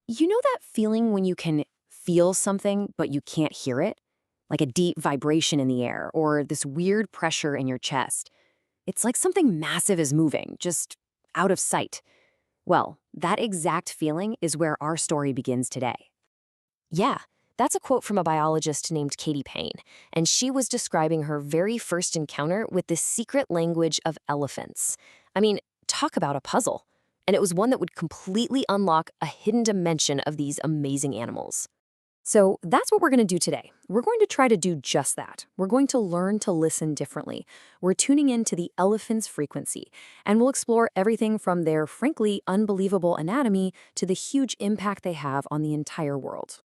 You know that feeling when you can feel something, but you can't hear it? Like a deep vibration in the air or this weird pressure in your chest. It's like something massive is moving, just out of sight. Well, that exact feeling is where our story begins today. Yeah, that's a quote from a biologist named Katie Payne, and she was describing her very first encounter with the secret language of elephants. I mean, talk about a puzzle. And it was one that would completely unlock a hidden dimension of these amazing animals. So that's what we're going to do today. We're going to try to do just that. We're going to learn to listen differently. We're tuning into the elephant's frequency, and we'll explore everything from their frankly unbelievable anatomy to the huge impact they have on the entire world.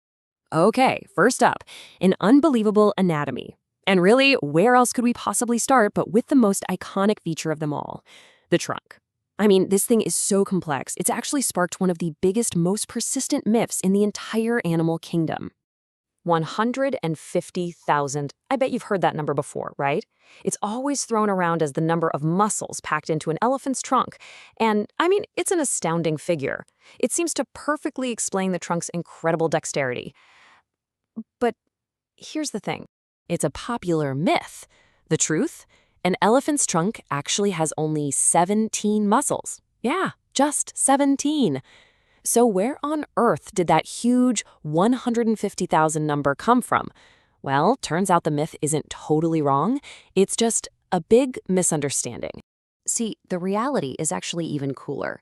Okay, first up, an unbelievable anatomy. And really, where else could we possibly start but with the most iconic feature of them all, the trunk. I mean, this thing is so complex, it's actually sparked one of the biggest, most persistent myths in the entire animal kingdom. 150,000. I bet you've heard that number before, right? It's always thrown around as the number of muscles packed into an elephant's trunk. And, I mean, it's an astounding figure. It seems to perfectly explain the trunk's incredible dexterity. But here's the thing. It's a popular myth. The truth? An elephant's trunk actually has only 17 muscles. Yeah, just 17. So where on earth did that huge 150,000 number come from? Well, turns out the myth isn't totally wrong. It's just a big misunderstanding. See, the reality is actually even cooler.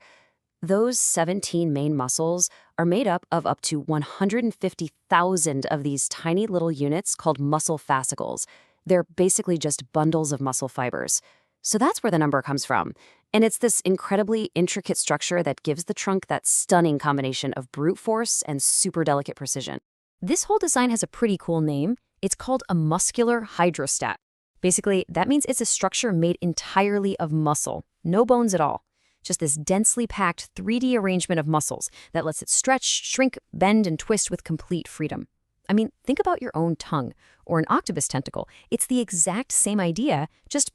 Those 17 main muscles are made up to 150,000 of these tiny little units called muscle fascicles. They're basically just bundles of muscle fibers. So that's where the number comes from. And it's this incredibly intricate structure that gives the trunk that stunning combination of brute force and super delicate precision. This whole design has a pretty cool name. It's called a muscular hydrostat. Basically, that means it's a structure made entirely of muscle, no bones at all. Just this densely packed 3D arrangement of muscles that lets it stretch, shrink, bend, and twist with complete freedom. I mean, think about your own tongue or an octopus tentacle. It's the exact same idea, just,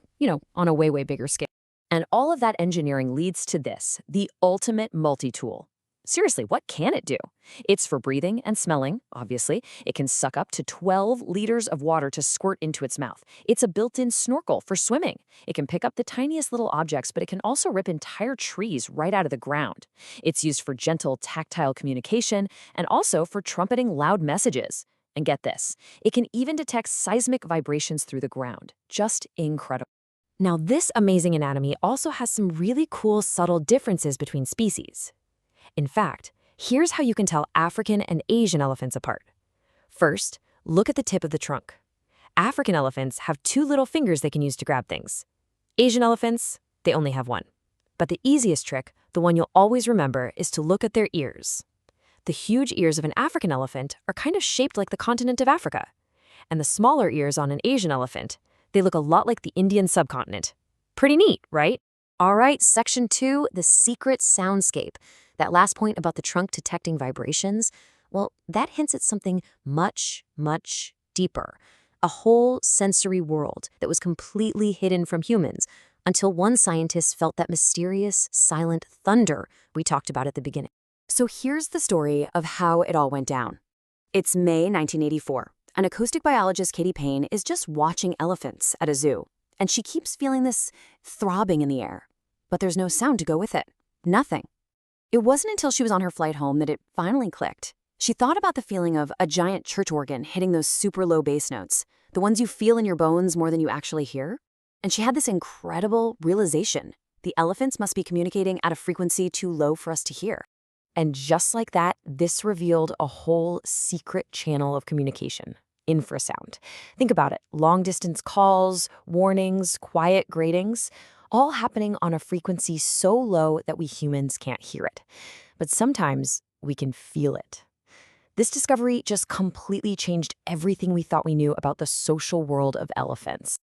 on a way, way bigger scale. And all of that engineering leads to this, the ultimate multi-tool. Seriously, what can it do? It's for breathing and smelling, obviously. It can suck up to 12 liters of water to squirt into its mouth. It's a built-in snorkel for swimming. It can pick up the tiniest little objects, but it can also rip entire trees right out of the ground. It's used for gentle, tactile communication and also for trumpeting loud messages. And get this, it can even detect seismic vibrations through the ground. Just incredible. Now, this amazing anatomy also has some really cool, subtle differences between species. In fact, here's how you can tell African and Asian elephants apart. First, look at the tip of the trunk. African elephants have 2 little fingers they can use to grab things. Asian elephants, they only have 1. But the easiest trick, the one you'll always remember, is to look at their ears. The huge ears of an African elephant are kind of shaped like the continent of Africa. And the smaller ears on an Asian elephant, they look a lot like the Indian subcontinent. Pretty neat, right? All right, section 2, the secret soundscape. That last point about the trunk detecting vibrations, well, that hints at something much, much deeper. A whole sensory world that was completely hidden from humans until one scientist felt that mysterious, silent thunder we talked about at the beginning. So here's the story of how it all went down. It's May 1984. An acoustic biologist, Katie Payne, is just watching elephants at a zoo. And she keeps feeling this throbbing in the air. But there's no sound to go with it. Nothing. It wasn't until she was on her flight home that it finally clicked. She thought about the feeling of a giant church organ hitting those super low bass notes, the ones you feel in your bones more than you actually hear. And she had this incredible realization. The elephants must be communicating at a frequency too low for us to hear. And just like that, this revealed a whole secret channel of communication. Infrasound. Think about it. Long-distance calls, warnings, quiet gratings, all happening on a frequency so low that we humans can't hear it. But sometimes we can feel it. This discovery just completely changed everything we thought we knew about the social world of elephants.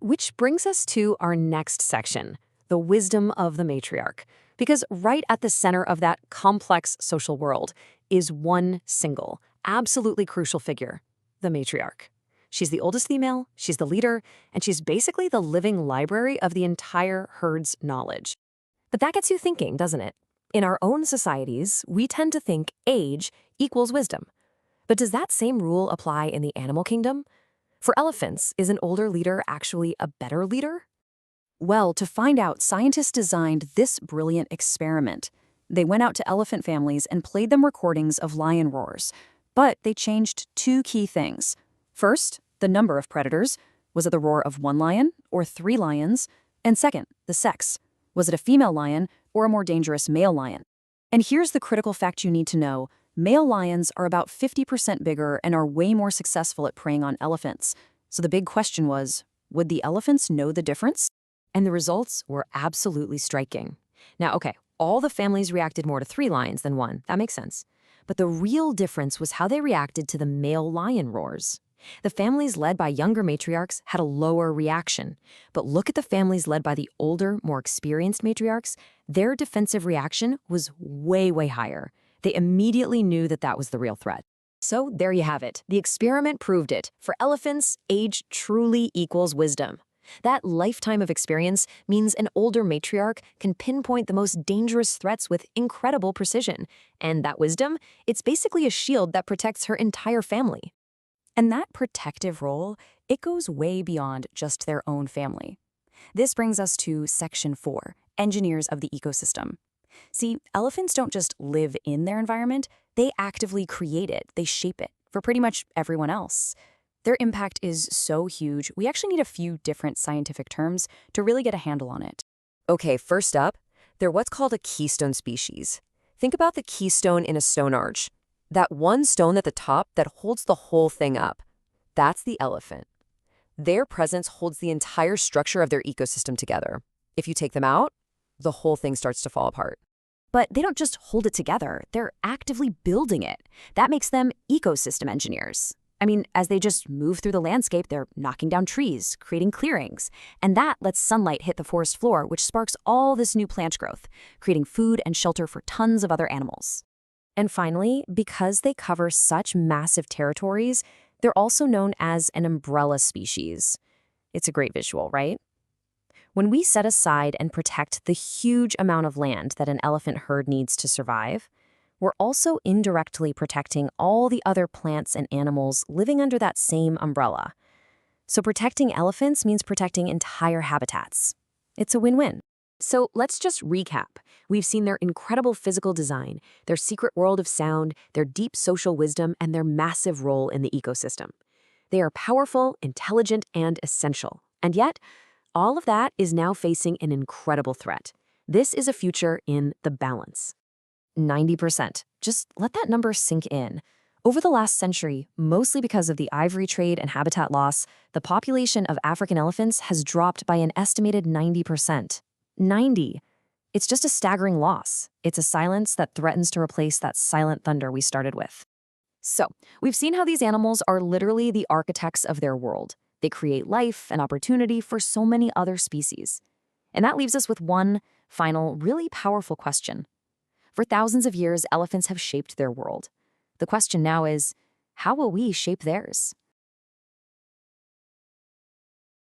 Which brings us to our next section, the wisdom of the matriarch. Because right at the center of that complex social world is one single, absolutely crucial figure, the matriarch. She's the oldest female, she's the leader, and she's basically the living library of the entire herd's knowledge. But that gets you thinking, doesn't it? In our own societies, we tend to think age equals wisdom. But does that same rule apply in the animal kingdom? For elephants, is an older leader actually a better leader? Well, to find out, scientists designed this brilliant experiment. They went out to elephant families and played them recordings of lion roars. But they changed two key things. First, the number of predators. Was it the roar of one lion or 3 lions? And second, the sex. Was it a female lion or a more dangerous male lion? And here's the critical fact you need to know. Male lions are about 50% bigger and are way more successful at preying on elephants. So the big question was, would the elephants know the difference? And the results were absolutely striking. Now, okay, all the families reacted more to 3 lions than 1. That makes sense. But the real difference was how they reacted to the male lion roars. The families led by younger matriarchs had a lower reaction. But look at the families led by the older, more experienced matriarchs. Their defensive reaction was way, way higher. They immediately knew that that was the real threat. So there you have it. The experiment proved it. For elephants, age truly equals wisdom. That lifetime of experience means an older matriarch can pinpoint the most dangerous threats with incredible precision. And that wisdom, it's basically a shield that protects her entire family. And that protective role, it goes way beyond just their own family. This brings us to Section 4, Engineers of the Ecosystem. See, elephants don't just live in their environment, they actively create it, they shape it, for pretty much everyone else. Their impact is so huge, we actually need a few different scientific terms to really get a handle on it. Okay, first up, they're what's called a keystone species. Think about the keystone in a stone arch. That one stone at the top that holds the whole thing up. That's the elephant. Their presence holds the entire structure of their ecosystem together. If you take them out, the whole thing starts to fall apart. But they don't just hold it together, they're actively building it. That makes them ecosystem engineers. I mean, as they just move through the landscape, they're knocking down trees, creating clearings. And that lets sunlight hit the forest floor, which sparks all this new plant growth, creating food and shelter for tons of other animals. And finally, because they cover such massive territories, they're also known as an umbrella species. It's a great visual, right? When we set aside and protect the huge amount of land that an elephant herd needs to survive, we're also indirectly protecting all the other plants and animals living under that same umbrella. So protecting elephants means protecting entire habitats. It's a win-win. So let's just recap. We've seen their incredible physical design, their secret world of sound, their deep social wisdom, and their massive role in the ecosystem. They are powerful, intelligent, and essential. And yet, all of that is now facing an incredible threat. This is a future in the balance. 90%. Just let that number sink in. Over the last century, mostly because of the ivory trade and habitat loss, the population of African elephants has dropped by an estimated 90%. 90. It's just a staggering loss. It's a silence that threatens to replace that silent thunder we started with. So, we've seen how these animals are literally the architects of their world. They create life and opportunity for so many other species. And that leaves us with one final, really powerful question. For thousands of years, elephants have shaped their world. The question now is, how will we shape theirs?